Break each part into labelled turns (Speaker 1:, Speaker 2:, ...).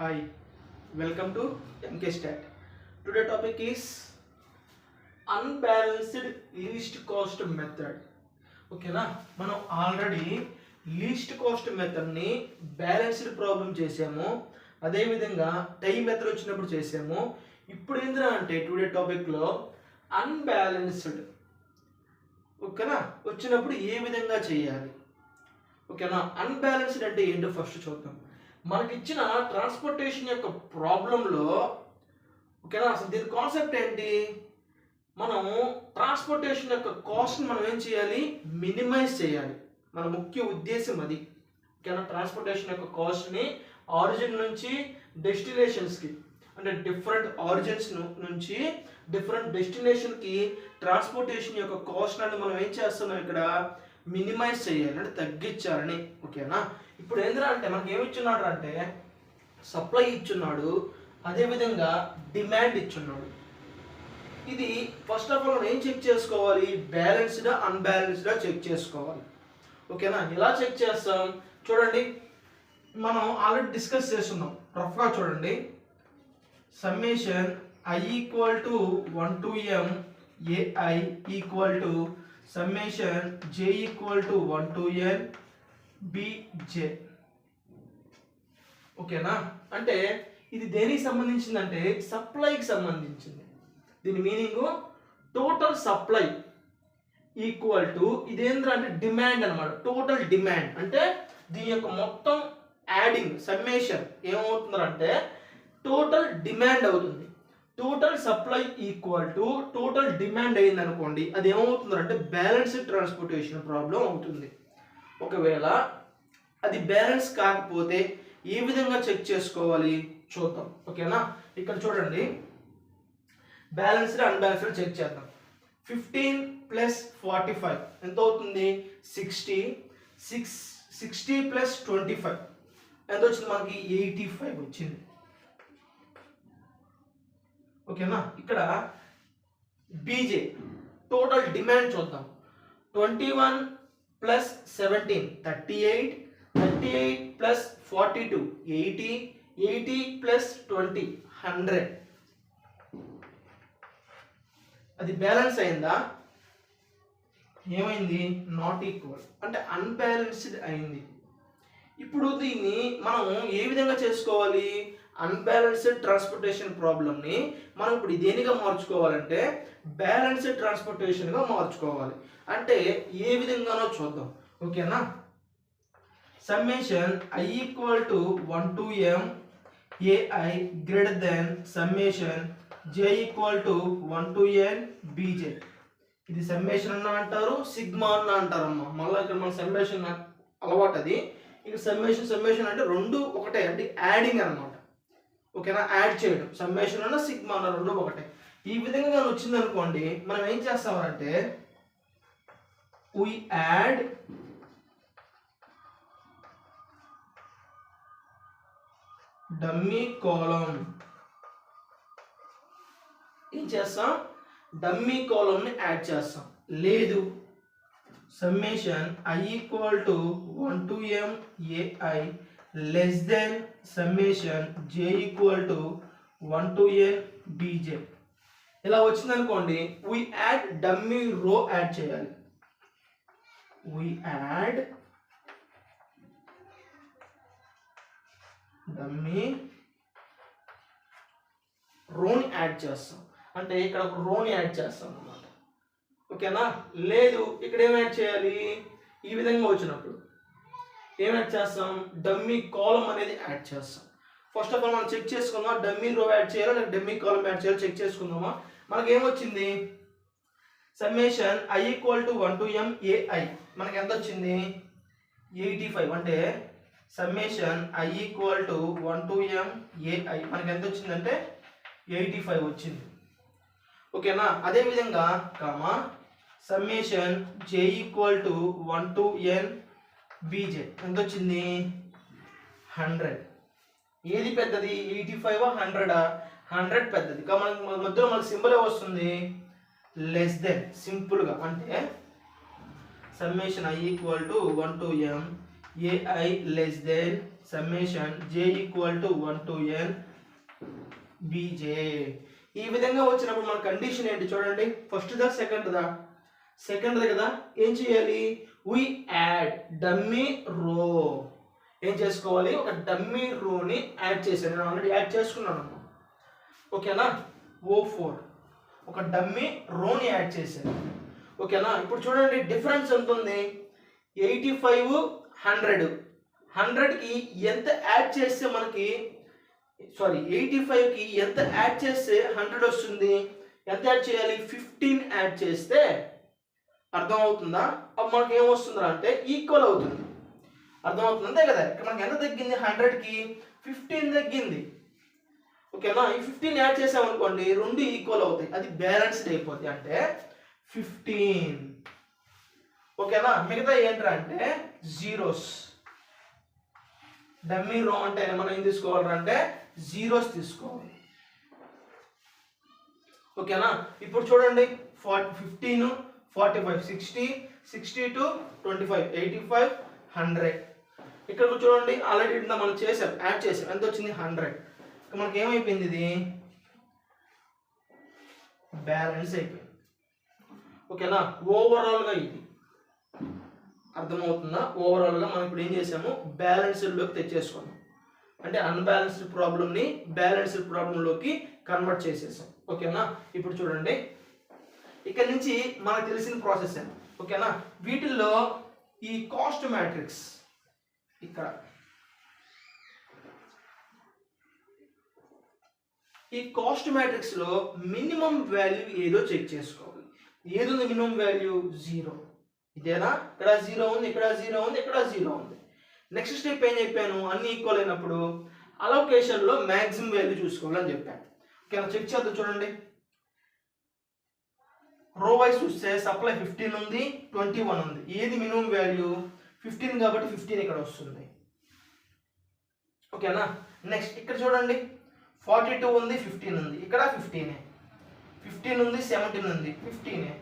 Speaker 1: Hi, welcome to MK Stat. Today topic is unbalanced least cost method. ఓకేనా, మనం already least cost మెథడ్ని balanced problem చేసాము, అదేవిధంగా time method వచ్చినప్పుడు చేసాము. ఇప్పుడు ఏంద్రా అంటే టుడే టాపిక్లో అన్బ్యాలెన్స్డ్ ఓకేనా వచ్చినప్పుడు ఏ విధంగా చేయాలి. ఓకేనా, అన్బ్యాలెన్స్డ్ అంటే ఏంటో ఫస్ట్ చూద్దాం. మనకిచ్చిన ట్రాన్స్పోర్టేషన్ యొక్క ప్రాబ్లంలో ఓకేనా అసలు దీని కాన్సెప్ట్ ఏంటి, మనము ట్రాన్స్పోర్టేషన్ యొక్క కాస్ట్ని మనం ఏం చేయాలి, మినిమైజ్ చేయాలి. మన ముఖ్య ఉద్దేశం అది. ఓకేనా, ట్రాన్స్పోర్టేషన్ యొక్క కాస్ట్ని ఆరిజిన్ నుంచి డెస్టినేషన్స్కి, అంటే డిఫరెంట్ ఆరిజిన్స్ నుంచి డిఫరెంట్ డెస్టినేషన్కి ట్రాన్స్పోర్టేషన్ యొక్క కాస్ట్ అని మనం ఏం చేస్తున్నాం, ఇక్కడ మినిమైజ్ చేయాలి, అంటే తగ్గించాలని. ఓకేనా, ఇప్పుడు ఏంద్రా అంటే మనకి ఏమి ఇచ్చున్నాడు అంటే సప్లై ఇచ్చున్నాడు, అదేవిధంగా డిమాండ్ ఇచ్చున్నాడు. ఇది ఫస్ట్ ఆఫ్ ఆల్ మనం ఏం చెక్ చేసుకోవాలి, బ్యాలెన్స్డా అన్బ్యాలెన్స్డా చెక్ చేసుకోవాలి. ఓకేనా, ఎలా చెక్ చేస్తాం చూడండి, మనం ఆల్రెడీ డిస్కస్ చేస్తున్నాం. రఫ్గా చూడండి, summation i equal to 1 to m ai equal to summation j equal to 1 to n bj. ఓకేనా, అంటే ఇది దేనికి సంబంధించిందంటే సప్లైకి సంబంధించింది. దీని meaning total supply equal to ఇదేంద్ర అంటే డిమాండ్ అనమాట. టోటల్ డిమాండ్ అంటే దీని యొక్క మొత్తం యాడింగ్ సమ్మేషన్ ఏమవుతుందంటే టోటల్ డిమాండ్ అవుతుంది. Total supply equal to total demand అయింది అనుకోండి, అది ఏమవుతుందంటే బ్యాలెన్స్డ్ ట్రాన్స్పోర్టేషన్ ప్రాబ్లం అవుతుంది. ఒకవేళ అది బ్యాలెన్స్ కాకపోతే ఏ విధంగా చెక్ చేసుకోవాలి చూద్దాం. ఓకేనా, ఇక్కడ చూడండి, బ్యాలెన్స్డ్ అన్బ్యాలెన్స్డ్ చెక్ చేద్దాం. 15 ప్లస్ 45 ఎంత అవుతుంది, 60. 60 ప్లస్ 25 ఎంత వచ్చింది మనకి, 85 వచ్చింది. ఓకేనా, ఇక్కడ బీజే టోటల్ డిమాండ్ చూద్దాం. 21 ప్లస్ 17 38. 38 ప్లస్ 42 80. 80 ప్లస్ 20 100. అది బ్యాలెన్స్ అయిందా, ఏమైంది, నాట్ ఈక్వల్, అంటే అన్బ్యాలెన్స్డ్ అయింది. ఇప్పుడు దీన్ని మనం ఏ విధంగా చేసుకోవాలి, అన్బ్యాలెన్స్డ్ ట్రాన్స్పోర్టేషన్ ప్రాబ్లమ్ని మనం ఇప్పుడు దేనిగా మార్చుకోవాలంటే బ్యాలెన్స్డ్ ట్రాన్స్పోర్టేషన్గా మార్చుకోవాలి. అంటే ఏ విధంగానో చూద్దాం. ఓకేనా, summation i equal to 1 to m ai greater than summation j equal to 1 to n bj. ఇది సమ్మేషన్ అన్న అంటారు, సిగ్మా అన్న అంటారమ్మా. మళ్ళీ ఇక్కడ మన సమ్మేషన్ అలవాటు అది. ఇక సమ్మేషన్ అంటే రెండు ఒకటే, అంటే యాడింగ్ అనమాట. ఓకేనా, యాడ్ చేయడం, సమ్మేషన్ అన్న సిగ్మా అన్న రెండు ఒకటే. ఈ విధంగా కానీ వచ్చింది అనుకోండి, మనం ఏం చేస్తామంటే we add డమ్మీ కాలం. ఏం చేస్తాం, డమ్మీ కాలంని యాడ్ చేస్తాం. లేదు, summation i equal to 1 to m ai less than summation j equal to 1 to n bj. ఇలా వచ్చిందనుకోండి, we add డమ్మీ రో యాడ్ చేయాలి. we add డమ్మీ రోని యాడ్ చేస్తాం, అంటే ఇక్కడ ఒక రోని యాడ్ చేస్తాం అన్నమాట. ఓకేనా, లేదు ఇక్కడ ఏం యాడ్ చేయాలి, ఈ విధంగా వచ్చినప్పుడు ఏం యాడ్ చేస్తాం, డమ్మీ కాలం అనేది యాడ్ చేస్తాం. ఫస్ట్ ఆఫ్ ఆల్ మనం చెక్ చేసుకుందాం, డమ్మీ రో యాడ్ చేయాలో లేక డమ్మీ కాలం యాడ్ చేయాలో చెక్ చేసుకుందామా. మనకి ఏమొచ్చింది, summation i equal to 1 to m ai మనకి ఎంత వచ్చింది, 85. అంటే summation i equal to 1 to m ai మనకి ఎంత వచ్చిందంటే 85 వచ్చింది. ఓకేనా, అదేవిధంగా comma summation j equal to 1 to n bj ఎంత వచ్చింది, 100. ఏది పెద్దది, 85 100? 100 పెద్దది. మన మధ్యలో మనకి సింబల్ వస్తుంది లెస్ దెన్, సింపుల్గా అంటే summation i equal to 1 to m ai less than summation j equal to 1 to n bj. ఈ విధంగా వచ్చినప్పుడు మన కండిషన్ ఏంటి చూడండి, ఫస్ట్ దా సెకండ్ దా కదా, ఏం చేయాలి, we యాడ్ డమ్మీ రో. ఏం చేసుకోవాలి, ఒక డమ్మీ రోని యాడ్ చేశాను, నేను ఆల్రెడీ యాడ్ చేసుకున్నాను, ఓకేనా. O4 ఒక డమ్మీ రోని యాడ్ చేశాను, ఓకేనా. ఇప్పుడు చూడండి డిఫరెన్స్ ఎంత ఉంది, 85 100కి ఎంత యాడ్ చేస్తే మనకి 85కి ఎంత యాడ్ చేస్తే 100 వస్తుంది, ఎంత యాడ్ చేయాలి, 15 యాడ్ చేస్తే అర్థం అవుతుందా, అప్పుడు మనకి ఏం వస్తుందా అంటే ఈక్వల్ అవుతుంది, అర్థం అవుతుంది అంతే కదా. ఇక్కడ మనకి ఎంత తగ్గింది, 100కి 15 తగ్గింది, ఓకేనా. ఈ 15 యాడ్ చేసామనుకోండి రెండు ఈక్వల్ అవుతాయి, అది బ్యాలెన్స్డ్ అయిపోతాయి, అంటే 15, ఓకేనా. మిగతా ఏంట్రా అంటే జీరోస్. డమ్మీ రో అంటే మనం ఏం తీసుకోవాలంటే జీరోస్ తీసుకోవాలి, ఓకేనా. ఇప్పుడు చూడండి 15 45 60 to 25 85 100. ఇక్కడ చూడండి ఆల్రెడీ మనం చేసాం, యాడ్ చేసాం, ఎంత వచ్చింది 100. మనకి ఏమైపోయింది, ఇది బ్యాలెన్స్ అయిపోయింది, ఓకేనా. ఓవరాల్గా ఇది అర్థమవుతుందా, ఓవరాల్గా మనం ఇప్పుడు ఏం చేసాము, బ్యాలెన్స్డ్లోకి తెచ్చేసుకున్నాం, అంటే అన్బ్యాలెన్స్డ్ ప్రాబ్లమ్ని బ్యాలెన్స్డ్ ప్రాబ్లంలోకి కన్వర్ట్ చేసేసాం, ఓకేనా. ఇప్పుడు చూడండి ఇక్కడ నుంచి మనకు తెలిసిన ప్రాసెస్ ఏంటి, ఓకేనా. వీటిల్లో ఈ కాస్ట్ మ్యాట్రిక్స్, ఇక్కడ ఈ కాస్ట్ మ్యాట్రిక్స్ లో మినిమం వాల్యూ ఏదో చెక్ చేసుకోవాలి. ఏది ఉంది మినిమం వాల్యూ, 0. ఇదేనా, ఇక్కడ 0 ఉంది, ఇక్కడ 0 ఉంది, ఇక్కడ 0 ఉంది. నెక్స్ట్ స్టెప్ ఏం చెప్పాను, అన్ని ఈక్వల్ అయినప్పుడు అలొకేషన్ లో మాక్సిమం వాల్యూ చూసుకోవాలని చెప్పాను, ఓకేనా. చెక్ చేద్దాం చూడండి, రో వైస్ చూస్తే సప్లై 15 ఉంది, 21 ఉంది. ఏది మినిమం వాల్యూ, 15 కాబట్టి 15 ఇక్కడ వస్తుంది, ఓకేనా. నెక్స్ట్ ఇక్కడ చూడండి 42 ఉంది, 15 ఉంది, ఇక్కడ 15, 15 ఉంది, 17 ఉంది, 15,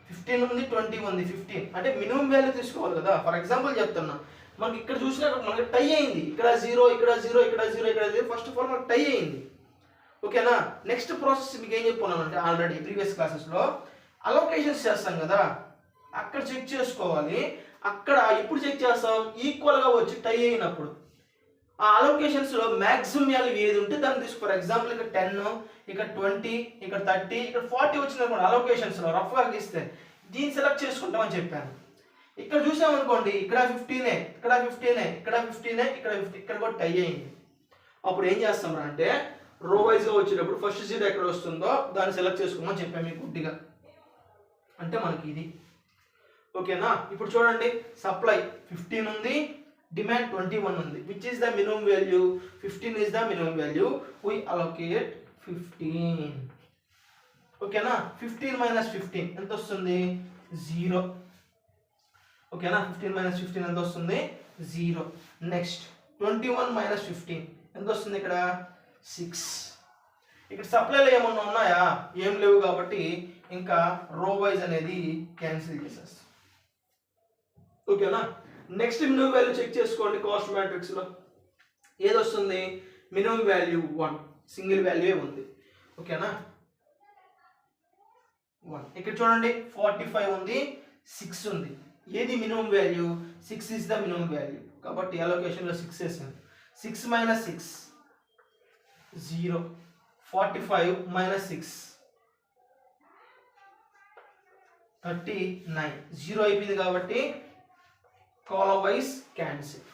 Speaker 1: 15 ఉంది, 20 ఉంది, 15. అంటే మినిమం వాల్యూ తీసుకోవాలి కదా. ఫర్ ఎగ్జాంపుల్ చెప్తున్నా, మనకి ఇక్కడ చూసినా మనకి టై అయింది, ఇక్కడ 0 ఇక్కడ 0 ఇక్కడ 0 ఇక్కడ 0. ఫస్ట్ ఆఫ్ ఆల్ మనకి టై అయింది, ఓకేనా. నెక్స్ట్ ప్రాసెస్ మీకు ఏం చెప్పుకున్నాను అంటే ఆల్రెడీ ప్రీవియస్ క్లాసెస్లో అలొకేషన్స్ చేస్తాం కదా, అక్కడ చెక్ చేసుకోవాలి. అక్కడ ఎప్పుడు చెక్ చేస్తాం, ఈక్వల్గా వచ్చి టై అయినప్పుడు. ఆ అలొకేషన్స్లో మ్యాక్సిమం వాల్యూ ఏది ఉంటే దాన్ని తీసుకో. ఫర్ ఎగ్జాంపుల్ ఇక్కడ 10, ఇక్కడ 20, ఇక్కడ 30, ఇక్కడ 40 వచ్చిందనుకోండి అలొకేషన్స్లో రఫ్గా గీస్తే దీన్ని సెలెక్ట్ చేసుకుంటామని చెప్పాను. ఇక్కడ చూసామనుకోండి ఇక్కడ 15, ఇక్కడ 15, ఇక్కడ 15, ఇక్కడ 15, ఇక్కడ కూడా టై అయింది. అప్పుడు ఏం చేస్తాం అంటే రో వైజ్గా వచ్చేటప్పుడు ఫస్ట్ సీట్ ఎక్కడ వస్తుందో దాన్ని సెలెక్ట్ చేసుకోమని చెప్పాను మీకు గుడ్డిగా, అంటే మనకి ఇది, ఓకేనా. ఇప్పుడు చూడండి సప్లై 15 ఉంది, డిమాండ్ 21 ఉంది. Which is the minimum value, 15 is the minimum value, we allocate 15, ఓకేనా. 15 మైనస్ 15 ఎంత వస్తుంది, 0, ఓకేనా. 15 మైనస్ 15 ఎంత వస్తుంది, 0. నెక్స్ట్ 21 మైనస్ 15 ఎంత వస్తుంది, ఇక్కడ 6. ఇక్కడ సప్లైలో ఏమన్నా ఉన్నాయా, ఏం లేవు కాబట్టి ఇంకా రో వైజ్ అనేది క్యాన్సిల్ చేసేస్తాం, ఓకేనా. నెక్స్ట్ మినిమం వాల్యూ చెక్ చేసుకోండి కాస్ట్ మ్యాట్రిక్స్ లో ఏది వస్తుంది, మినిమం వాల్యూ 1, సింగిల్ వాల్యూ ఉంది, ఓకేనా. 1 ఇక్కడ చూడండి 45 ఉంది, 6 ఉంది. ఏది minimum value, 6 is the minimum value కాబట్టి అలొకేషన్ లో 6 వేసాను. 6 మైనస్ 6 0, 45 మైనస్ 6 39, 0 అయిపోయింది కాబట్టి column wise cancel.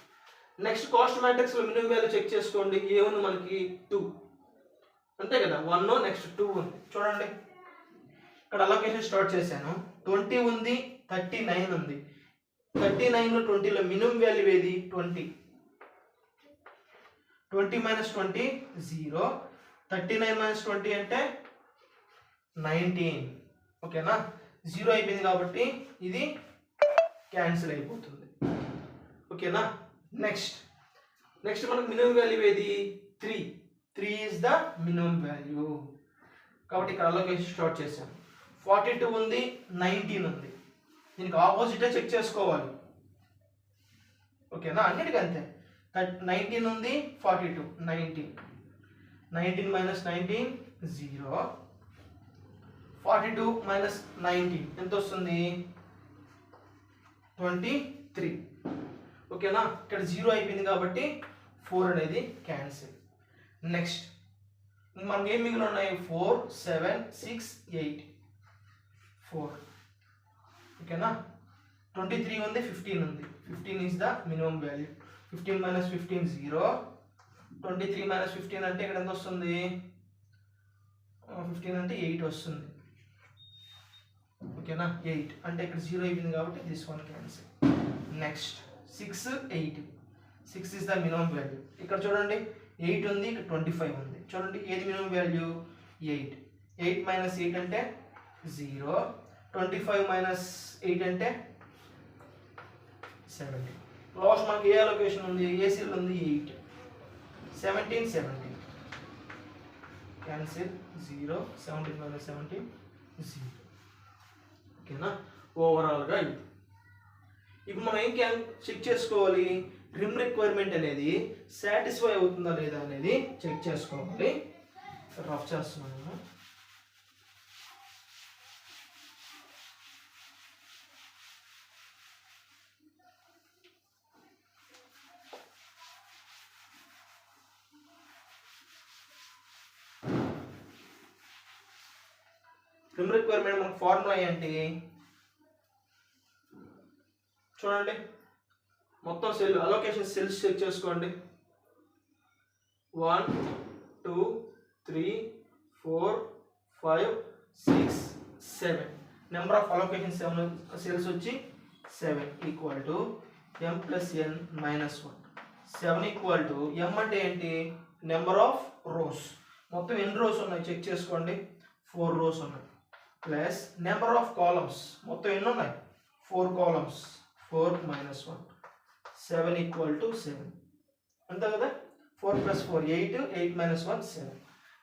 Speaker 1: Next cost matrix లో మినిమం వాల్యూ చెక్ చేసుకోండి. ఏముంది మనకి 2, అంతే కదా. 1 నెక్స్ట్ 2 ఉంది. చూడండి ఇక్కడ అలొకేషన్ స్టార్ట్ చేశాను, 20 ఉంది, 39 ఉంది. 39 20లో మినిమం వాల్యూ ఏది, 20. 20 మైనస్ 20 0, 39 మైనస్ 20 అంటే 19, ఓకేనా. 0 అయిపోయింది కాబట్టి ఇది క్యాన్సిల్ అయిపోతుంది, ఓకేనా. నెక్స్ట్ మనకు మినిమం వాల్యూ ఏది, 3 ఈజ్ ద మినిమం వాల్యూ కాబట్టి ఇక్కడ అలొకేషన్ స్టార్ట్ చేశాను. 42 ఉంది, 19 ఉంది. దీనికి ఆపోజిటే చెక్ చేసుకోవాలి, ఓకేనా. అన్నిటికీ అంతే. 19 ఉంది 42 19 minus 19 0 42 minus 19 ఎంత వస్తుంది 23 ఓకేనా ఇక్కడ 0 అయిపోయింది కాబట్టి 4 అనేది క్యాన్సిల్ నెక్స్ట్ మనకి ఏం మిగిలి ఉన్నాయి 4 7 6 8 4 ఓకేనా 23 ఉంది 15 ఉంది 15 is the minimum value 15 minus 15 0 23 minus 15 అంటే ఇక్కడ ఎంత వస్తుంది 15 అంటే 8 వస్తుంది ఓకేనా 8 అంటే ఇక్కడ 0 అయిపోయింది కాబట్టి this one cancel next 6 8 6 is the minimum value ఇక్కడ చూడండి 8 ఉంది ఇక్కడ 25 ఉంది చూడండి ఏది మినిమం వాల్యూ 8 8 minus 8 అంటే 0 25 minus 8 అంటే 70 లాస్ట్ మనకి ఏ అలొకేషన్ ఉంది ఏ సెల్ ఉంది 8 17 17 క్యాన్సిల్ 0 17 minus 17 0 ఓకేనా ఓవరాల్గా ఇది ఇప్పుడు మనం ఏం చెక్ చేసుకోవాలి రిమ్ రిక్వైర్మెంట్ అనేది సాటిస్ఫై అవుతుందా లేదా అనేది చెక్ చేసుకోవాలి రఫ్ చేస్తున్నాను రిమ్ రిక్వైర్మెంట్ మనకు ఫార్ములా ఏంటి చూడండి మొత్తం సెల్ అలొకేషన్ సెల్స్ చెక్ చేసుకోండి 1 2 3 4 5 6 7 నెంబర్ ఆఫ్ అలొకేషన్ సెల్స్ వచ్చి 7 equal to m plus n minus 1 7 equal to m అంటే ఏంటి నెంబర్ ఆఫ్ రోస్ మొత్తం ఎన్ని రోస్ ఉన్నాయి చెక్ చేసుకోండి 4 రోస్ ఉన్నాయి ప్లస్ నెంబర్ ఆఫ్ కాలమ్స్ మొత్తం ఎన్ని ఉన్నాయి 4 కాలమ్స్ 4 minus 1 7 equal to 7 అంతే కదా 4 plus 4 8 8 minus 1 7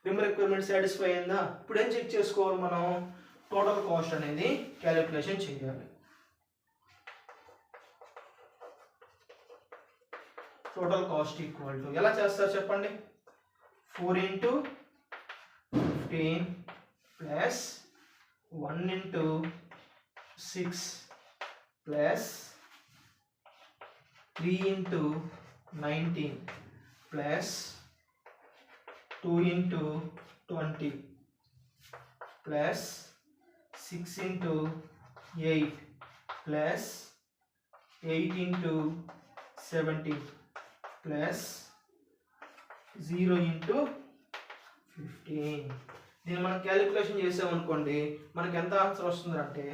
Speaker 1: rim requirement satisfy అయిందా ఇప్పుడు ఏం చెక్ చేసుకోవాలి మనం టోటల్ కాస్ట్ అనేది క్యాలిక్యులేషన్ చేయాలి టోటల్ కాస్ట్ ఈక్వల్ టు ఎలా చేస్తారు చెప్పండి 4 into 15 plus 1 into 6 plus 3 into 19 plus 2 into 20 plus 6 into 8 plus 8 into 17 plus 0 into 15 దీన్ని మనం క్యాలిక్యులేషన్ చేసామనుకోండి మనకి ఎంత ఆన్సర్ వస్తుంది అంటే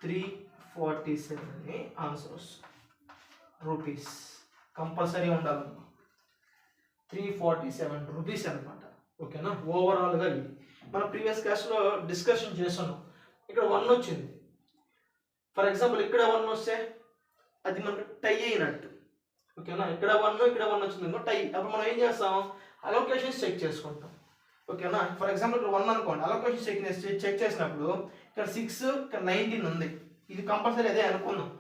Speaker 1: 347 అని ఆన్సర్ వస్తుంది రూపీస్ కంపల్సరీ ఉండాలి 347 రూపీస్ అనమాట ఓకేనా ఓవరాల్గా ఇది మన ప్రీవియస్ క్లాస్లో డిస్కషన్ చేస్తున్నాం ఇక్కడ 1 వచ్చింది ఫర్ ఎగ్జాంపుల్ ఇక్కడ 1 వస్తే అది మనకు టై అయినట్టు ఓకేనా ఇక్కడ 1 ఇక్కడ 1 వచ్చింది టై అప్పుడు మనం ఏం చేస్తాం అలొకేషన్స్ చెక్ చేసుకుంటాం ఓకేనా ఫర్ ఎగ్జాంపుల్ ఇక్కడ 1 అనుకోండి అలొకేషన్ చెక్ చేసినప్పుడు ఇక్కడ 6 ఇక్కడ 19 ఉంది ఇది కంపల్సరీ అదే అనుకున్నాం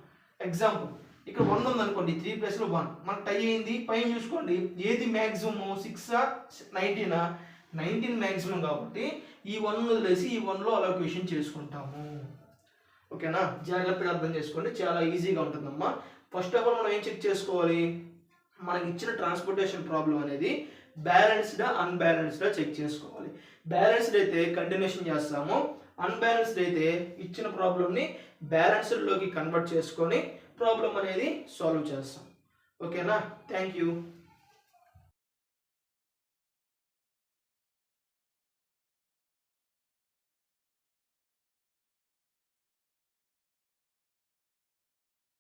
Speaker 1: ఎగ్జాంపుల్ ఇక్కడ 1 ఉంది అనుకోండి 3 ప్లస్ 1 మనకు టై అయింది పైన చూసుకోండి ఏది మ్యాక్సిమం 6 19 19 మ్యాక్సిమం కాబట్టి ఈ 1 వదిలేసి ఈ 1లో అలొకేషన్ చేసుకుంటాము ఓకేనా జాగ్రత్తగా అర్థం చేసుకోండి చాలా ఈజీగా ఉంటుందమ్మా ఫస్ట్ ఆఫ్ ఆల్ మనం ఏం చెక్ చేసుకోవాలి మనకి ఇచ్చిన ట్రాన్స్పోర్టేషన్ ప్రాబ్లం అనేది బ్యాలెన్స్డా అన్బ్యాలెన్స్డా చెక్ చేసుకోవాలి బ్యాలెన్స్డ్ అయితే కంటిన్యూషన్ చేస్తాము అన్బ్యాలెన్స్డ్ అయితే ఇచ్చిన ప్రాబ్లమ్ని బ్యాలెన్స్డ్లోకి కన్వర్ట్ చేసుకొని ప్రాబ్లం అనేది సాల్వ్ చేస్తాం ఓకేనా థ్యాంక్ యూ